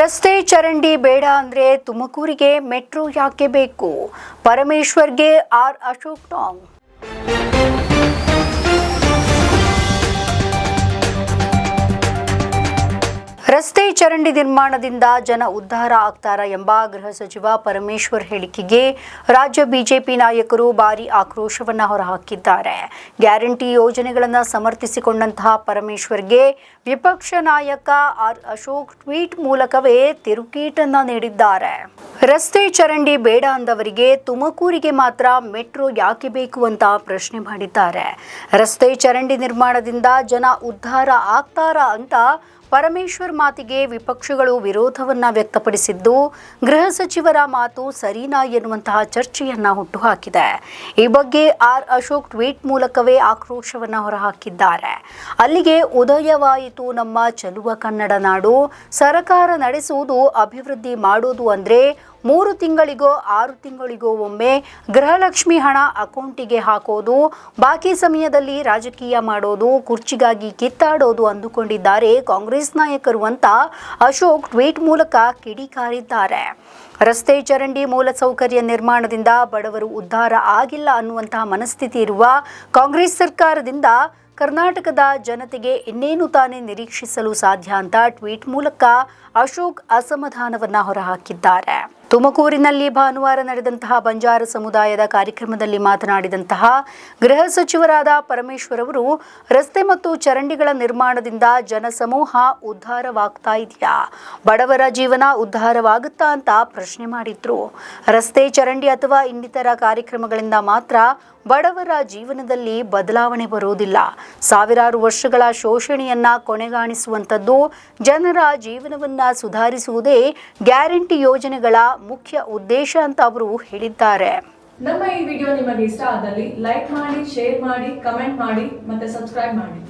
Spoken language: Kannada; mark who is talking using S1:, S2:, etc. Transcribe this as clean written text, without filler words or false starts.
S1: ರಸ್ತೆ ಚರಂಡಿ ಬೇಡ ಅಂದ್ರೆ ತುಮಕೂರಿಗೆ ಮೆಟ್ರೋ ಯಾಕೆ ಬೇಕು? ಪರಮೇಶ್ವರ್ಗೆ ಆರ್ ಅಶೋಕ್ ಟಾಂಗ್. ರಸ್ತೆ ಚರಂಡಿ ನಿರ್ಮಾಣದಿಂದ ಜನ ಉದ್ಧಾರ ಆಗ್ತಾರಾ ಎಂಬ ಗೃಹ ಸಚಿವ ಪರಮೇಶ್ವರ್ ಹೇಳಿಕೆಗೆ ರಾಜ್ಯ ಬಿಜೆಪಿ ನಾಯಕರು ಭಾರೀ ಆಕ್ರೋಶವನ್ನು ಹೊರಹಾಕಿದ್ದಾರೆ. ಗ್ಯಾರಂಟಿ ಯೋಜನೆಗಳನ್ನು ಸಮರ್ಥಿಸಿಕೊಂಡಂತಹ ಪರಮೇಶ್ವರ್ಗೆ ವಿಪಕ್ಷ ನಾಯಕ ಆರ್ ಅಶೋಕ್ ಟ್ವೀಟ್ ಮೂಲಕವೇ ತಿರುಗೇಟನ್ನ ನೀಡಿದ್ದಾರೆ. ರಸ್ತೆ ಚರಂಡಿ ಬೇಡ ಅಂದವರಿಗೆ ತುಮಕೂರಿಗೆ ಮಾತ್ರ ಮೆಟ್ರೋ ಯಾಕೆ ಬೇಕು ಅಂತ ಪ್ರಶ್ನೆ ಮಾಡಿದ್ದಾರೆ. ರಸ್ತೆ ಚರಂಡಿ ನಿರ್ಮಾಣದಿಂದ ಜನ ಉದ್ಧಾರ ಆಗ್ತಾರಾ ಅಂತ ಪರಮೇಶ್ವರ್ ಮಾತಿಗೆ ವಿಪಕ್ಷಗಳು ವಿರೋಧವನ್ನ ವ್ಯಕ್ತಪಡಿಸಿದ್ದು, ಗೃಹ ಸಚಿವರ ಮಾತು ಸರಿನಾ ಎನ್ನುವಂತಹ ಚರ್ಚೆಯನ್ನ ಹುಟ್ಟುಹಾಕಿದೆ. ಈ ಬಗ್ಗೆ ಆರ್ ಅಶೋಕ್ ಟ್ವೀಟ್ ಮೂಲಕವೇ ಆಕ್ರೋಶವನ್ನ ಹೊರಹಾಕಿದ್ದಾರೆ. ಅಲ್ಲಿಗೆ ಉದಯವಾಯಿತು ನಮ್ಮ ಚೆಲುವ ಕನ್ನಡ ನಾಡು. ಸರ್ಕಾರ ನಡೆಸುವುದು ಅಭಿವೃದ್ಧಿ ಮಾಡೋದು ಅಂದ್ರೆ 3 ತಿಂಗಳಿಗೋ 6 ತಿಂಗಳಿಗೋ ಒಮ್ಮೆ ಗೃಹಲಕ್ಷ್ಮಿ ಹಣ ಅಕೌಂಟಿಗೆ ಹಾಕೋದು, ಬಾಕಿ ಸಮಯದಲ್ಲಿ ರಾಜಕೀಯ ಮಾಡೋದು, ಕುರ್ಚಿಗಾಗಿ ಕಿತ್ತಾಡೋದು ಅಂದುಕೊಂಡಿದ್ದಾರೆ ಕಾಂಗ್ರೆಸ್ ನಾಯಕರು ಅಂತ ಅಶೋಕ್ ಟ್ವೀಟ್ ಮೂಲಕ ಕಿಡಿಕಾರಿದ್ದಾರೆ. ರಸ್ತೆ ಚರಂಡಿ ಮೂಲಸೌಕರ್ಯ ನಿರ್ಮಾಣದಿಂದ ಬಡವರು ಉದ್ಧಾರ ಆಗಿಲ್ಲ ಅನ್ನುವಂತಹ ಮನಸ್ಥಿತಿ ಇರುವ ಕಾಂಗ್ರೆಸ್ ಸರ್ಕಾರದಿಂದ ಕರ್ನಾಟಕದ ಜನತೆಗೆ ಇನ್ನೇನು ತಾನೇ ನಿರೀಕ್ಷಿಸಲು ಸಾಧ್ಯ ಅಂತ ಟ್ವೀಟ್ ಮೂಲಕ ಅಶೋಕ್ ಅಸಮಾಧಾನವನ್ನ ಹೊರಹಾಕಿದ್ದಾರೆ. ತುಮಕೂರಿನಲ್ಲಿ ಭಾನುವಾರ ನಡೆದಂತಹ ಬಂಜಾರ ಸಮುದಾಯದ ಕಾರ್ಯಕ್ರಮದಲ್ಲಿ ಮಾತನಾಡಿದಂತಹ ಗೃಹ ಸಚಿವರಾದ ಪರಮೇಶ್ವರ್ ಅವರು, ರಸ್ತೆ ಮತ್ತು ಚರಂಡಿಗಳ ನಿರ್ಮಾಣದಿಂದ ಜನಸಮೂಹ ಉದ್ಧಾರವಾಗ್ತಾ ಇದೆಯಾ, ಬಡವರ ಜೀವನ ಉದ್ಧಾರವಾಗುತ್ತಾ ಅಂತ ಪ್ರಶ್ನೆ ಮಾಡಿದ್ರು. ರಸ್ತೆ ಚರಂಡಿ ಅಥವಾ ಇನ್ನಿತರ ಕಾರ್ಯಕ್ರಮಗಳಿಂದ ಮಾತ್ರ ಬಡವರ ಜೀವನದಲ್ಲಿ ಬದಲಾವಣೆ ಬರುವುದಿಲ್ಲ. ಸಾವಿರಾರು ವರ್ಷಗಳ ಶೋಷಣೆಯನ್ನ ಕೊನೆಗಾಣಿಸುವಂಥದ್ದು, ಜನರ ಜೀವನವನ್ನ ಸುಧಾರಿಸುವುದೇ ಗ್ಯಾರಂಟಿ ಯೋಜನೆಗಳ ಮುಖ್ಯ ಉದ್ದೇಶ ಅಂತ ಅವರು ಹೇಳಿದ್ದಾರೆ.
S2: ನಮ್ಮ ಈ ವಿಡಿಯೋ ನಿಮಗೆ ಇಷ್ಟ ಆದಲ್ಲಿ ಲೈಕ್ ಮಾಡಿ, ಶೇರ್ ಮಾಡಿ, ಕಮೆಂಟ್ ಮಾಡಿ ಮತ್ತೆ ಸಬ್ಸ್ಕ್ರೈಬ್ ಮಾಡಿ.